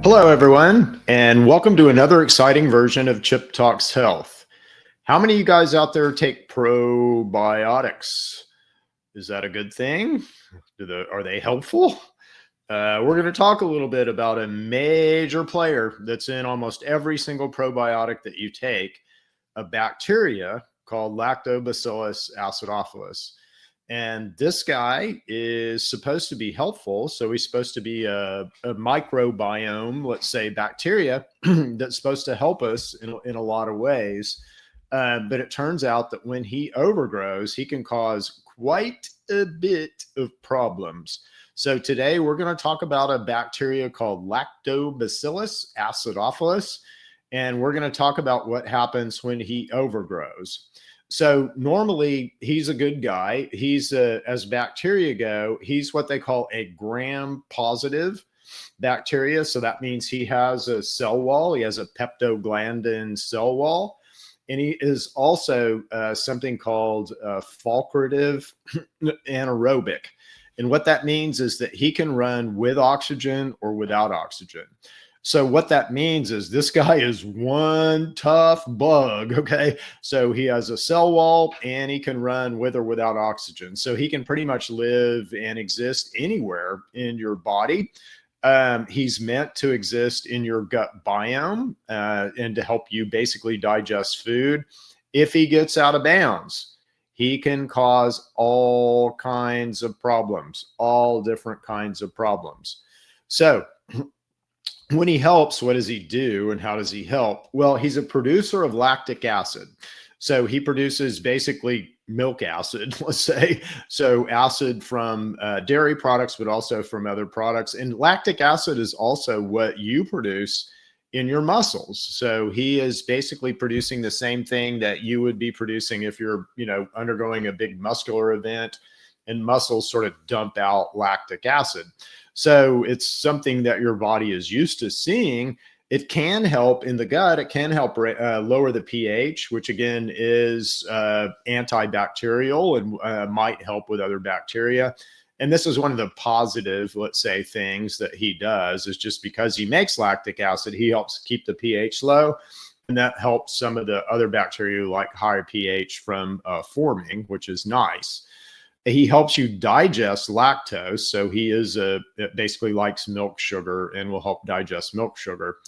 Hello, everyone, and welcome to another exciting version of Chip Talks Health. How many of you guys out there take probiotics? Is that a good thing? Are they helpful? We're going to talk a little bit about a major player that's in almost every single probiotic that you take, a bacteria called Lactobacillus acidophilus. And this guy is supposed to be helpful. So he's supposed to be a microbiome, let's say bacteria, that's supposed to help us in a lot of ways. But it turns out that when he overgrows, he can cause quite a bit of problems. So today we're going to talk about a bacteria called Lactobacillus acidophilus, and we're going to talk about what happens when he overgrows. So normally he's a good guy. He's as bacteria go, he's what they call a gram-positive bacteria. So that means he has a cell wall. He has a peptoglandin cell wall. And he is also something called facultative anaerobic. And what that means is that he can run with oxygen or without oxygen. So what that means is this guy is one tough bug, okay? So he has a cell wall and he can run with or without oxygen. So he can pretty much live and exist anywhere in your body. He's meant to exist in your gut biome and to help you basically digest food. If he gets out of bounds, he can cause all kinds of problems, all different kinds of problems. So when he helps, what does he do and how does he help? Well, he's a producer of lactic acid. So he produces basically milk acid, let's say. So acid from dairy products, but also from other products. And lactic acid is also what you produce in your muscles. So he is basically producing the same thing that you would be producing if you're, undergoing a big muscular event, and muscles sort of dump out lactic acid. So it's something that your body is used to seeing. It can help in the gut. It can help lower the pH, which again is antibacterial and might help with other bacteria. And this is one of the positive, let's say, things that he does is just because he makes lactic acid, he helps keep the pH low. And that helps some of the other bacteria like higher pH from forming, which is nice. He helps you digest lactose. So he is basically likes milk sugar and will help digest milk sugar.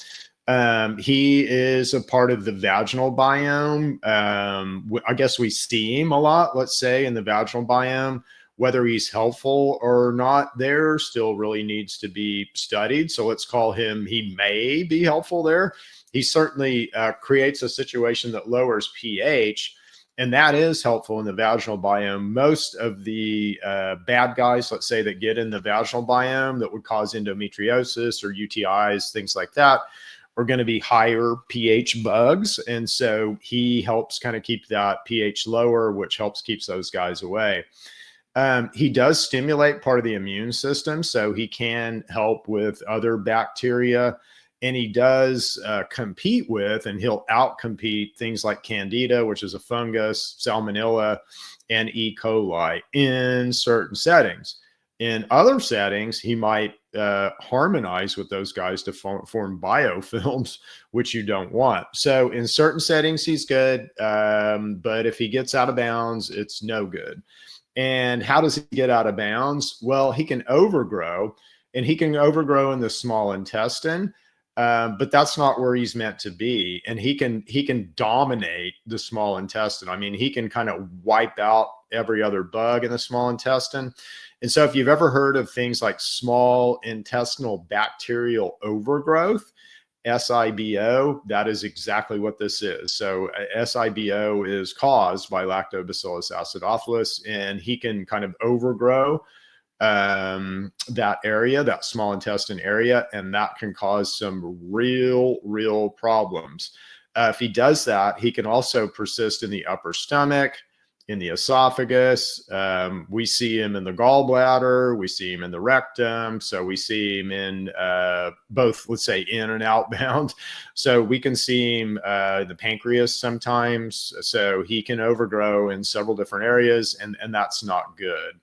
He is a part of the vaginal biome. I guess we see him a lot, let's say, in the vaginal biome. Whether he's helpful or not there still really needs to be studied. So let's call him, he may be helpful there. He certainly creates a situation that lowers pH. And that is helpful in the vaginal biome. Most of the bad guys, let's say, that get in the vaginal biome that would cause endometriosis or UTIs, things like that, are going to be higher pH bugs. And so he helps kind of keep that pH lower, which helps keeps those guys away. He does stimulate part of the immune system, so he can help with other bacteria. And he does compete with, and he'll outcompete things like Candida, which is a fungus, Salmonella, and E. coli in certain settings. In other settings, he might harmonize with those guys to form biofilms, which you don't want. So in certain settings, he's good. But if he gets out of bounds, it's no good. And how does he get out of bounds? Well, he can overgrow, and he can overgrow in the small intestine. But that's not where he's meant to be. And he can dominate the small intestine. I mean, he can kind of wipe out every other bug in the small intestine. And so if you've ever heard of things like small intestinal bacterial overgrowth, SIBO, that is exactly what this is. So SIBO is caused by Lactobacillus acidophilus, and he can kind of overgrow that area, that small intestine area, and that can cause some real problems. If he does that, he can also persist in the upper stomach, in the esophagus. We see him in the gallbladder. We see him in the rectum. So we see him in both, let's say, in and outbound. So we can see him the pancreas sometimes. So he can overgrow in several different areas, and that's not good.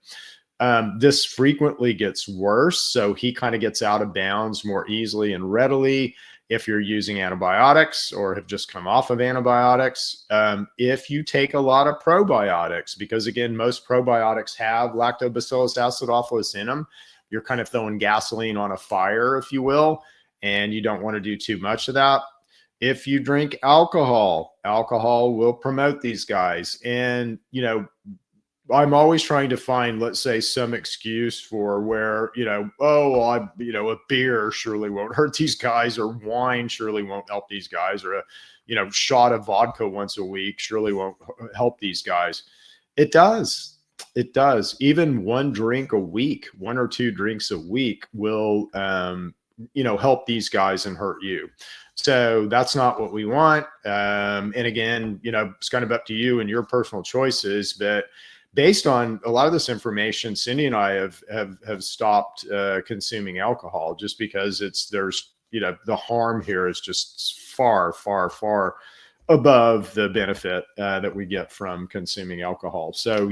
This frequently gets worse. So he kind of gets out of bounds more easily and readily if you're using antibiotics or have just come off of antibiotics. If you take a lot of probiotics, because again, most probiotics have Lactobacillus acidophilus in them, you're kind of throwing gasoline on a fire, if you will, and you don't want to do too much of that. If you drink alcohol, alcohol will promote these guys. And, you know, I'm always trying to find, let's say, some excuse for where, you know, oh, well, a beer surely won't hurt these guys, or wine surely won't help these guys, or a, you know, shot of vodka once a week surely won't help these guys. It does. It does. Even one drink a week, 1 or 2 drinks a week will, you know, help these guys and hurt you. So that's not what we want. And again, you know, it's kind of up to you and your personal choices, but based on a lot of this information, Cindy and I have stopped consuming alcohol just because there's, you know, the harm here is just far, far, far above the benefit that we get from consuming alcohol. So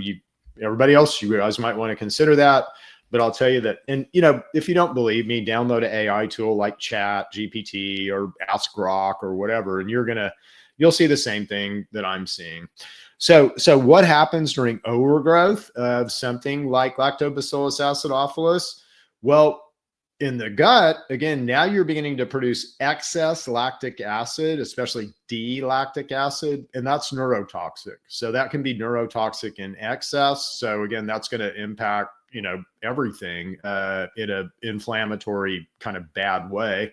everybody else, you guys might want to consider that. But I'll tell you that, and you know, if you don't believe me, download an AI tool like Chat GPT or Ask Grok or whatever, and you'll see the same thing that I'm seeing. So what happens during overgrowth of something like Lactobacillus acidophilus? Well, in the gut, again, now you're beginning to produce excess lactic acid, especially D-lactic acid, and that's neurotoxic. So that can be neurotoxic in excess. So again, that's going to impact, you know, everything in an inflammatory kind of bad way.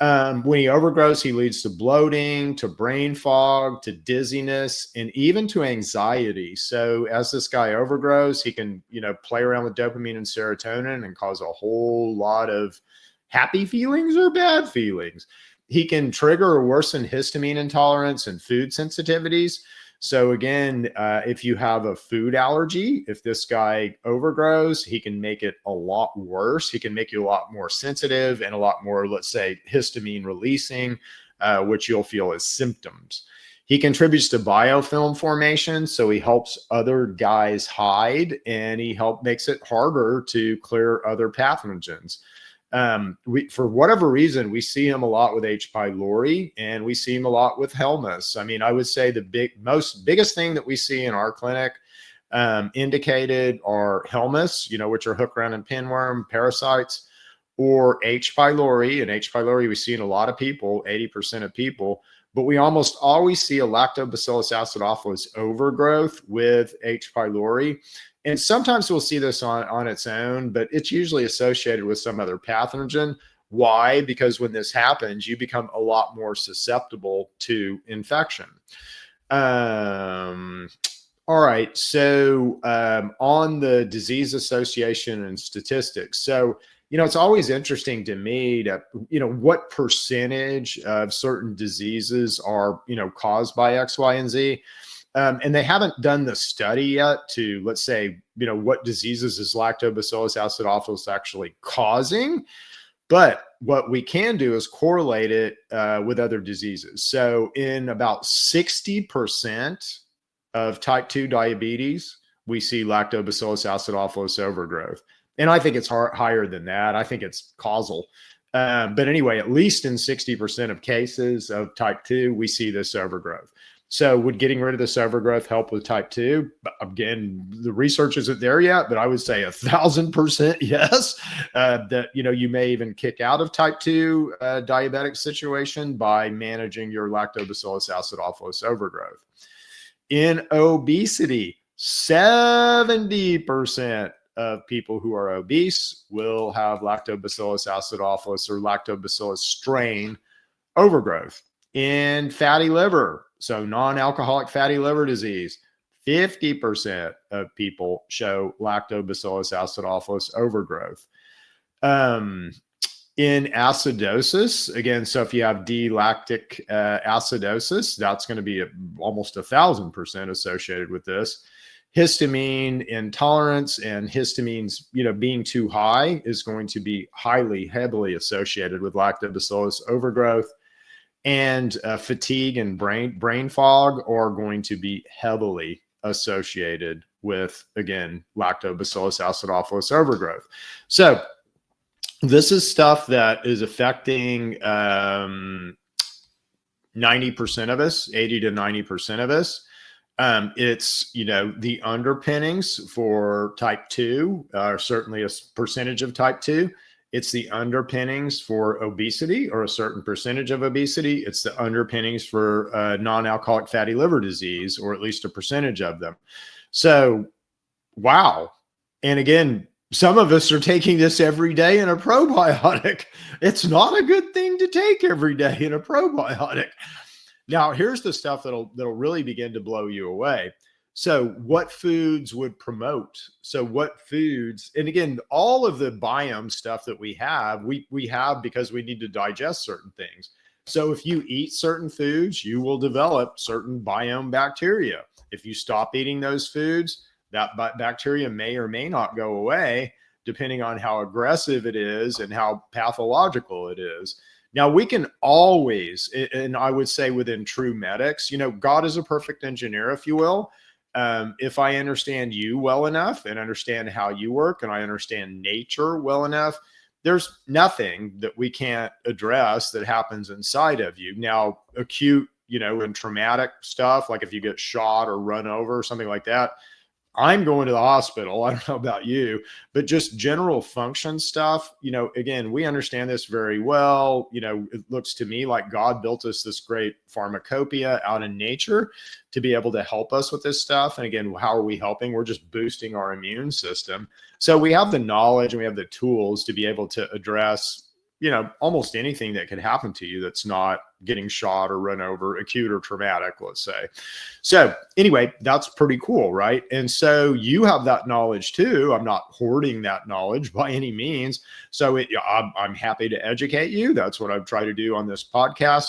When he overgrows, he leads to bloating, to brain fog, to dizziness, and even to anxiety. So as this guy overgrows, he can, you know, play around with dopamine and serotonin and cause a whole lot of happy feelings or bad feelings. He can trigger or worsen histamine intolerance and food sensitivities. So again, if you have a food allergy, if this guy overgrows, he can make it a lot worse. He can make you a lot more sensitive and a lot more, let's say, histamine releasing, which you'll feel as symptoms. He contributes to biofilm formation, so he helps other guys hide, and he makes it harder to clear other pathogens. For whatever reason, we see him a lot with H. pylori, and we see him a lot with Helmus. I mean, I would say the biggest thing that we see in our clinic indicated are Helmus, you know, which are hookworm and pinworm parasites, or H. pylori. And H. pylori we see in a lot of people, 80% of people, but we almost always see a Lactobacillus acidophilus overgrowth with H. pylori. And sometimes we'll see this on its own, but it's usually associated with some other pathogen. Why? Because when this happens, you become a lot more susceptible to infection. All right. So on the disease association and statistics. So, you know, it's always interesting to me to, you know, what percentage of certain diseases are, you know, caused by X, Y, and Z. And they haven't done the study yet to, let's say, you know, what diseases is Lactobacillus acidophilus actually causing. But what we can do is correlate it with other diseases. So in about 60% of type 2 diabetes, we see Lactobacillus acidophilus overgrowth. And I think it's higher than that. I think it's causal. But anyway, at least in 60% of cases of type 2, we see this overgrowth. So would getting rid of this overgrowth help with type 2? Again, the research isn't there yet, but I would say 1,000% yes. That, you know, you may even kick out of type 2 diabetic situation by managing your Lactobacillus acidophilus overgrowth. In obesity, 70% of people who are obese will have Lactobacillus acidophilus or Lactobacillus strain overgrowth. In fatty liver, so non-alcoholic fatty liver disease, 50% of people show Lactobacillus acidophilus overgrowth. In acidosis, again, so if you have D-lactic acidosis, that's going to be almost 1,000% associated with this. Histamine intolerance and histamines, you know, being too high is going to be heavily associated with Lactobacillus overgrowth. And fatigue and brain fog are going to be heavily associated with, again, Lactobacillus acidophilus overgrowth. So this is stuff that is affecting 90% of us, 80 to 90% of us. It's, the underpinnings for type 2 are certainly a percentage of type 2. It's the underpinnings for obesity, or a certain percentage of obesity. It's the underpinnings for non-alcoholic fatty liver disease, or at least a percentage of them. So, wow. And again, some of us are taking this every day in a probiotic. It's not a good thing to take every day in a probiotic. Now, here's the stuff that'll really begin to blow you away. So what foods would promote? So what foods, and again, all of the biome stuff that we have because we need to digest certain things. So if you eat certain foods, you will develop certain biome bacteria. If you stop eating those foods, that bacteria may or may not go away, depending on how aggressive it is and how pathological it is. Now, we can always, and I would say within true medics, God is a perfect engineer, if you will. If I understand you well enough and understand how you work, and I understand nature well enough, there's nothing that we can't address that happens inside of you. Now, acute, and traumatic stuff, like if you get shot or run over or something like that, I'm going to the hospital. I don't know about you, but just general function stuff, again, we understand this very well. It looks to me like God built us this great pharmacopoeia out in nature to be able to help us with this stuff. And again, how are we helping? We're just boosting our immune system. So we have the knowledge and we have the tools to be able to address, almost anything that could happen to you that's not getting shot or run over, acute or traumatic, let's say. So anyway, that's pretty cool, right? And so you have that knowledge too. I'm not hoarding that knowledge by any means. So I'm happy to educate you. That's what I've tried to do on this podcast.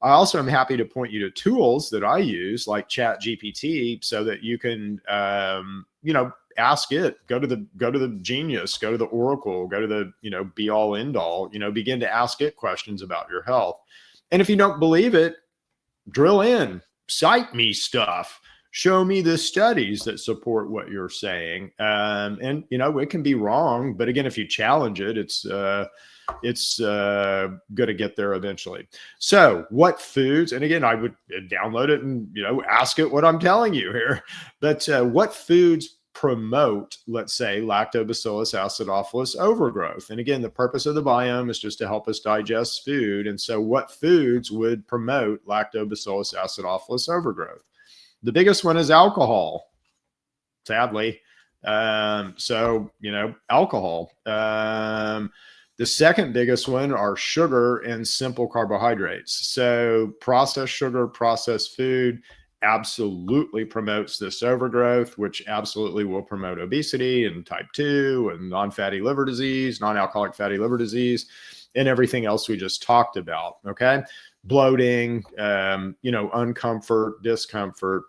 I also am happy to point you to tools that I use, like ChatGPT, so that you can, ask it, go to the Genius, go to the Oracle, go to the, be all end all, begin to ask it questions about your health. And if you don't believe it, drill in, cite me stuff, show me the studies that support what you're saying. And it can be wrong, but again, if you challenge it, it's going to get there eventually. So what foods, and again, I would download it and, ask it what I'm telling you here, but what foods promote, let's say, Lactobacillus acidophilus overgrowth? And again, the purpose of the biome is just to help us digest food. And so what foods would promote Lactobacillus acidophilus overgrowth? The biggest one is alcohol, sadly. Alcohol. The second biggest one are sugar and simple carbohydrates. So processed sugar, processed food absolutely promotes this overgrowth, which absolutely will promote obesity and type 2 and non-fatty liver disease, non-alcoholic fatty liver disease, and everything else we just talked about. Okay. Bloating, uncomfort, discomfort.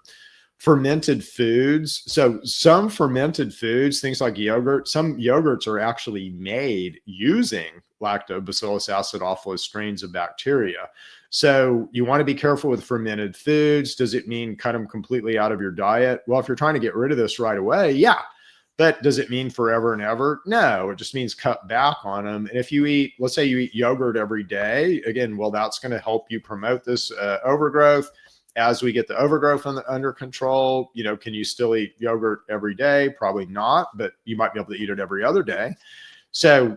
Fermented foods. So some fermented foods, things like yogurt, some yogurts are actually made using Lactobacillus acidophilus strains of bacteria. So you want to be careful with fermented foods. Does it mean cut them completely out of your diet? Well, if you're trying to get rid of this right away, yeah. But does it mean forever and ever? No, it just means cut back on them. And if you eat, let's say you eat yogurt every day, again, well, that's going to help you promote this overgrowth. As we get the overgrowth under control, can you still eat yogurt every day? Probably not, but you might be able to eat it every other day. So,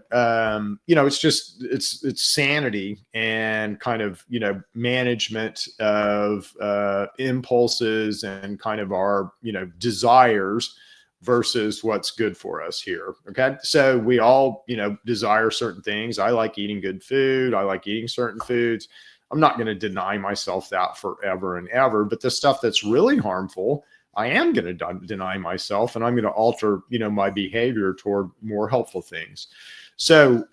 it's sanity and kind of, management of impulses and kind of our, desires versus what's good for us here. Okay. So we all, desire certain things. I like eating good food. I like eating certain foods. I'm not going to deny myself that forever and ever, but the stuff that's really harmful, I am going to deny myself, and I'm going to alter, my behavior toward more helpful things. So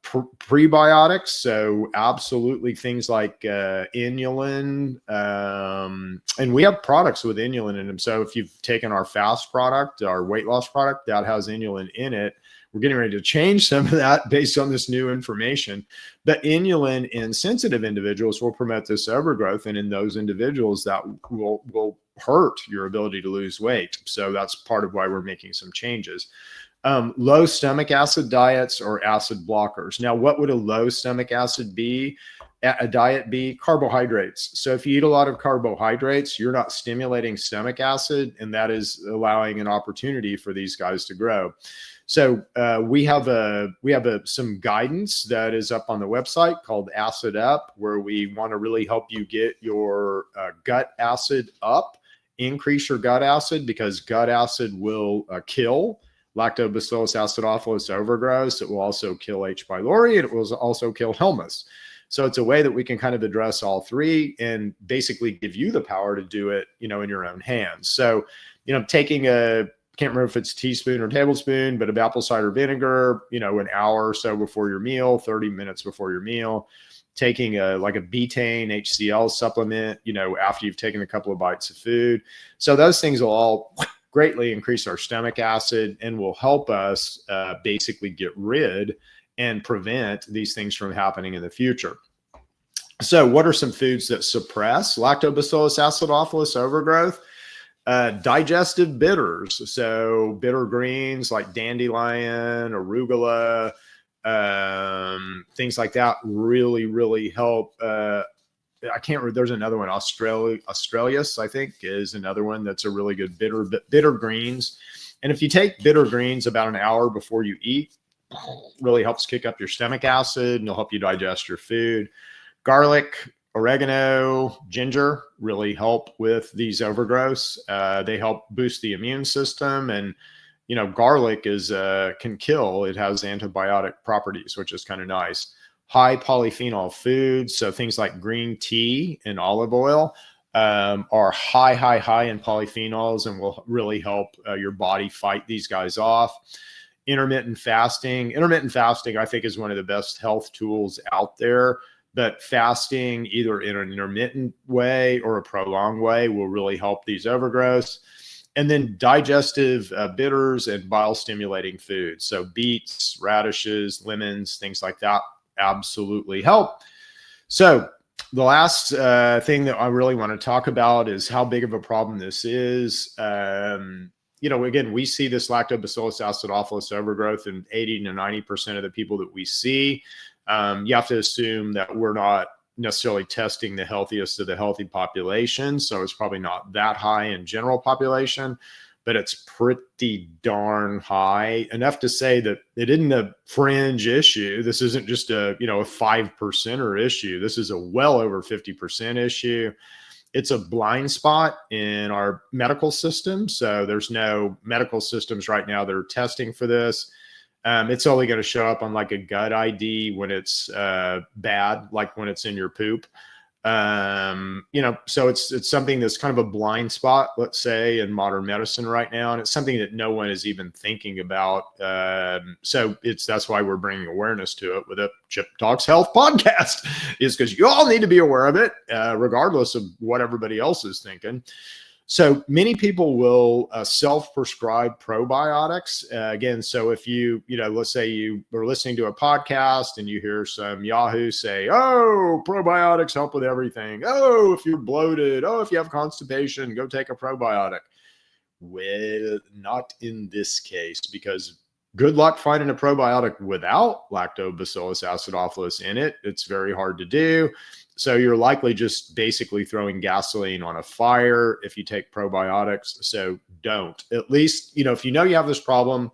Prebiotics, so absolutely things like inulin, and we have products with inulin in them. So if you've taken our fast product, our weight loss product that has inulin in it, we're getting ready to change some of that based on this new information. But inulin in sensitive individuals will promote this overgrowth, and in those individuals that will hurt your ability to lose weight. So that's part of why we're making some changes. Low stomach acid diets or acid blockers. Now, what would a low stomach acid be? A diet be? Carbohydrates. So if you eat a lot of carbohydrates, you're not stimulating stomach acid, and that is allowing an opportunity for these guys to grow. So we have some guidance that is up on the website called Acid Up, where we want to really help you get your gut acid up, increase your gut acid, because gut acid will kill Lactobacillus acidophilus overgrowth. It will also kill H. pylori, and it will also kill Helminths. So it's a way that we can kind of address all three and basically give you the power to do it, in your own hands. So, taking can't remember if it's teaspoon or tablespoon, but of apple cider vinegar, an hour or so before your meal, 30 minutes before your meal, taking like a betaine HCl supplement, after you've taken a couple of bites of food. So those things will all greatly increase our stomach acid and will help us basically get rid and prevent these things from happening in the future. So what are some foods that suppress Lactobacillus acidophilus overgrowth? Digestive bitters. So bitter greens like dandelion, arugula, things like that really, really help. I can't remember. There's another one, Australis, I think, is another one that's a really good bitter greens. And if you take bitter greens about an hour before you eat, really helps kick up your stomach acid and it'll help you digest your food. Garlic, oregano, ginger really help with these overgrowths. They help boost the immune system, and garlic can kill. It has antibiotic properties, which is kind of nice. High polyphenol foods, so things like green tea and olive oil are high in polyphenols and will really help your body fight these guys off. Intermittent fasting, I think, is one of the best health tools out there. But fasting, either in an intermittent way or a prolonged way, will really help these overgrowths. And then digestive bitters and bile-stimulating foods. So beets, radishes, lemons, things like that absolutely help. So the last thing that I really want to talk about is how big of a problem this is. Again, we see this Lactobacillus acidophilus overgrowth in 80 to 90% of the people that we see. You have to assume that we're not necessarily testing the healthiest of the healthy population. So it's probably not that high in general population, but it's pretty darn high, enough to say that it isn't a fringe issue. This isn't just a 5%er issue. This is a well over 50% issue. It's a blind spot in our medical system. So there's no medical systems right now that are testing for this. It's only going to show up on like a gut ID when it's bad, like when it's in your poop. So it's something that's kind of a blind spot, let's say, in modern medicine right now. And it's something that no one is even thinking about. So that's why we're bringing awareness to it with a Chip Talks Health podcast, is because you all need to be aware of it, regardless of what everybody else is thinking. So many people will self-prescribe probiotics. Again, so if let's say you are listening to a podcast and you hear some Yahoo say, oh, probiotics help with everything. Oh, if you're bloated. Oh, if you have constipation, go take a probiotic. Well, not in this case, because good luck finding a probiotic without Lactobacillus acidophilus in it. It's very hard to do. So you're likely just basically throwing gasoline on a fire if you take probiotics. So don't. At least, if you have this problem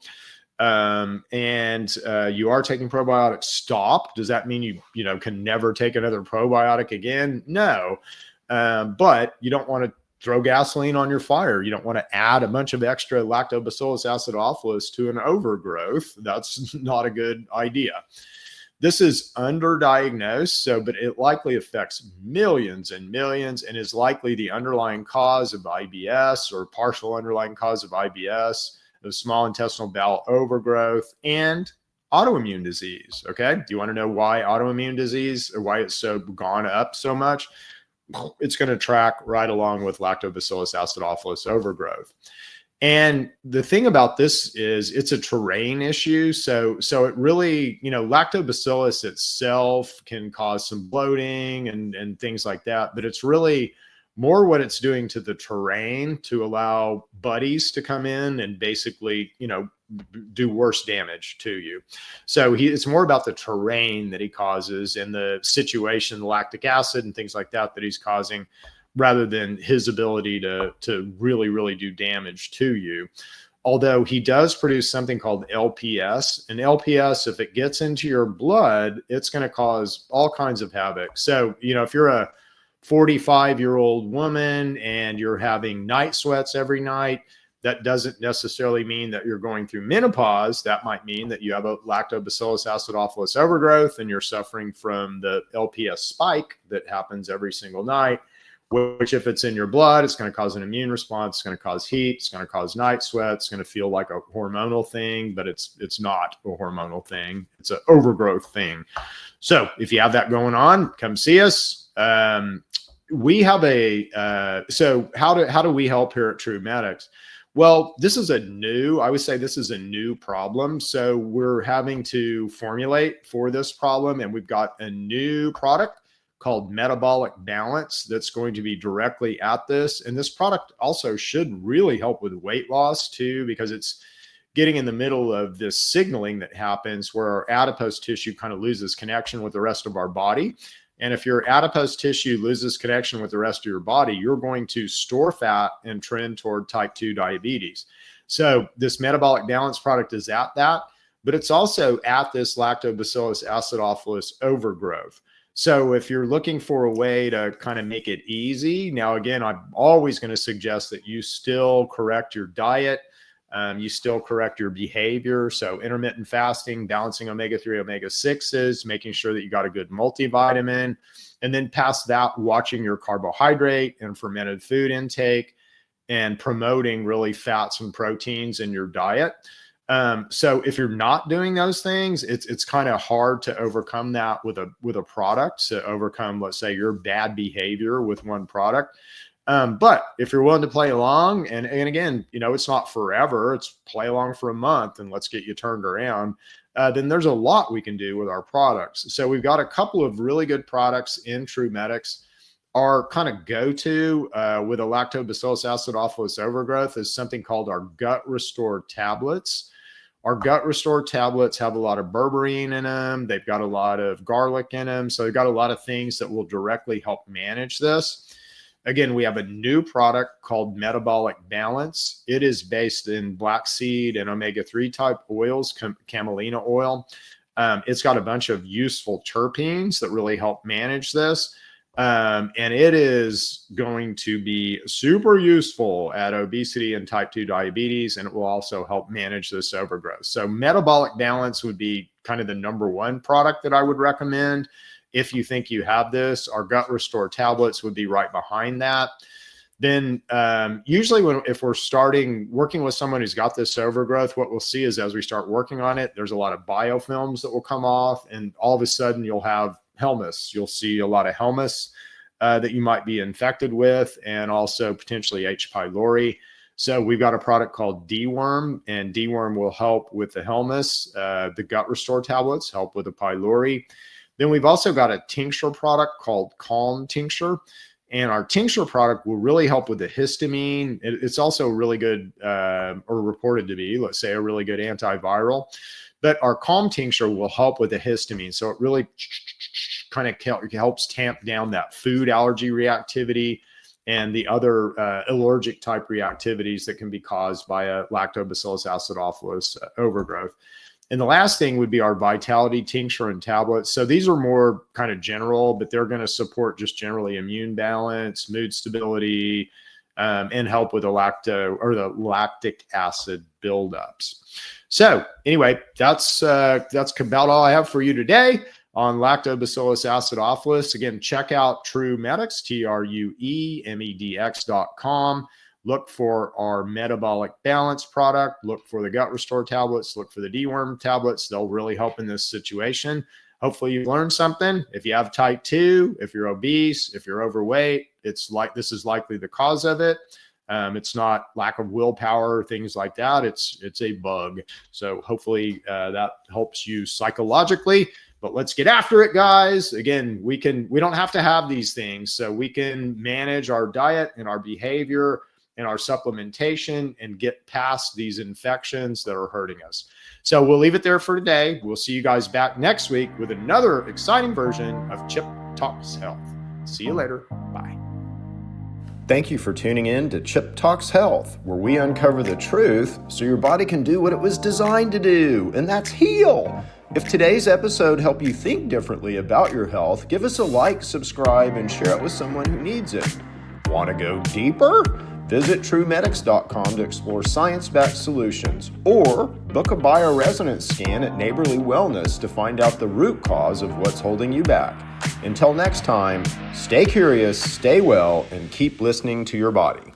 and you are taking probiotics, stop. Does that mean you can never take another probiotic again? No. But you don't want to throw gasoline on your fire. You don't want to add a bunch of extra Lactobacillus acidophilus to an overgrowth. That's not a good idea. This is underdiagnosed, but it likely affects millions and millions and is likely the underlying cause of IBS or partial underlying cause of IBS, of small intestinal bowel overgrowth, and autoimmune disease. Okay. Do you want to know why autoimmune disease, or why it's so gone up so much? It's going to track right along with Lactobacillus acidophilus overgrowth. And the thing about this is it's a terrain issue. So it really, lactobacillus itself can cause some bloating and things like that, but it's really more what it's doing to the terrain to allow buddies to come in and basically, do worse damage to you. So it's more about the terrain that he causes and the situation, the lactic acid and things like that he's causing, rather than his ability to really do damage to you. Although he does produce something called LPS, and LPS, if it gets into your blood, it's going to cause all kinds of havoc. So, if you're a 45-year-old woman and you're having night sweats every night, that doesn't necessarily mean that you're going through menopause. That might mean that you have a Lactobacillus acidophilus overgrowth and you're suffering from the LPS spike that happens every single night, which if it's in your blood, it's going to cause an immune response. It's going to cause heat. It's going to cause night sweat. It's going to feel like a hormonal thing, but it's not a hormonal thing. It's an overgrowth thing. So if you have that going on, come see us. We have so how do we help here at True Medics? Well, I would say this is a new problem. So we're having to formulate for this problem, and we've got a new product called Metabolic Balance that's going to be directly at this. And this product also should really help with weight loss too, because it's getting in the middle of this signaling that happens where our adipose tissue kind of loses connection with the rest of our body. And if your adipose tissue loses connection with the rest of your body, you're going to store fat and trend toward type 2 diabetes. So this Metabolic Balance product is at that, but it's also at this Lactobacillus acidophilus overgrowth. So if you're looking for a way to kind of make it easy, now again, I'm always going to suggest that you still correct your diet. You still correct your behavior. So intermittent fasting, balancing omega-3, omega-6s, making sure that you got a good multivitamin. And then past that, watching your carbohydrate and fermented food intake and promoting really fats and proteins in your diet. So if you're not doing those things, it's kind of hard to overcome that with a product, to overcome, let's say, your bad behavior with one product. But if you're willing to play along, and again, it's not forever, it's play along for a month and let's get you turned around, then there's a lot we can do with our products. So we've got a couple of really good products in True Medics. Our kind of go-to with a Lactobacillus acidophilus overgrowth is something called our Gut Restore tablets. Our Gut Restore tablets have a lot of berberine in them. They've got a lot of garlic in them. So they've got a lot of things that will directly help manage this. Again, we have a new product called Metabolic Balance. It is based in black seed and omega-3 type oils, camelina oil. It's got a bunch of useful terpenes that really help manage this. And it is going to be super useful at obesity and type 2 diabetes, and it will also help manage this overgrowth. So Metabolic Balance would be kind of the #1 product that I would recommend. If you think you have this, our Gut Restore tablets would be right behind that. Then usually if we're starting working with someone who's got this overgrowth, what we'll see is as we start working on it, there's a lot of biofilms that will come off, and all of a sudden you'll have helminths. You'll see a lot of helminths that you might be infected with, and also potentially H. pylori. So we've got a product called D-worm, and D-worm will help with the helminths. The Gut Restore tablets help with the pylori. Then we've also got a tincture product called Calm Tincture. And our tincture product will really help with the histamine. It's also really good, or reported to be, let's say, a really good antiviral. But our Calm Tincture will help with the histamine. So it really kind of helps tamp down that food allergy reactivity and the other allergic type reactivities that can be caused by a Lactobacillus acidophilus overgrowth. And the last thing would be our Vitality Tincture and tablets. So these are more kind of general, but they're going to support just generally immune balance, mood stability, and help with the lactic acid buildups. So anyway, that's about all I have for you today on Lactobacillus acidophilus. Again, check out True Medics, TrueMedx.com. look for our metabolic balance product, look for the gut restore tablets, look for the deworm tablets. They'll really help in this situation. Hopefully you've learned something. If you have type 2, if you're obese, if you're overweight, this is likely the cause of it. It's not lack of willpower, things like that. It's a bug. So hopefully that helps you psychologically. But let's get after it, guys. Again, we don't have to have these things. So we can manage our diet and our behavior and our supplementation and get past these infections that are hurting us. So we'll leave it there for today. We'll see you guys back next week with another exciting version of Chip Talks Health. See you later. Bye. Thank you for tuning in to Chip Talks Health, where we uncover the truth so your body can do what it was designed to do, and that's heal. If today's episode helped you think differently about your health, give us a like, subscribe, and share it with someone who needs it. Want to go deeper? Visit TrueMedics.com to explore science-backed solutions, or book a bioresonance scan at Neighborly Wellness to find out the root cause of what's holding you back. Until next time, stay curious, stay well, and keep listening to your body.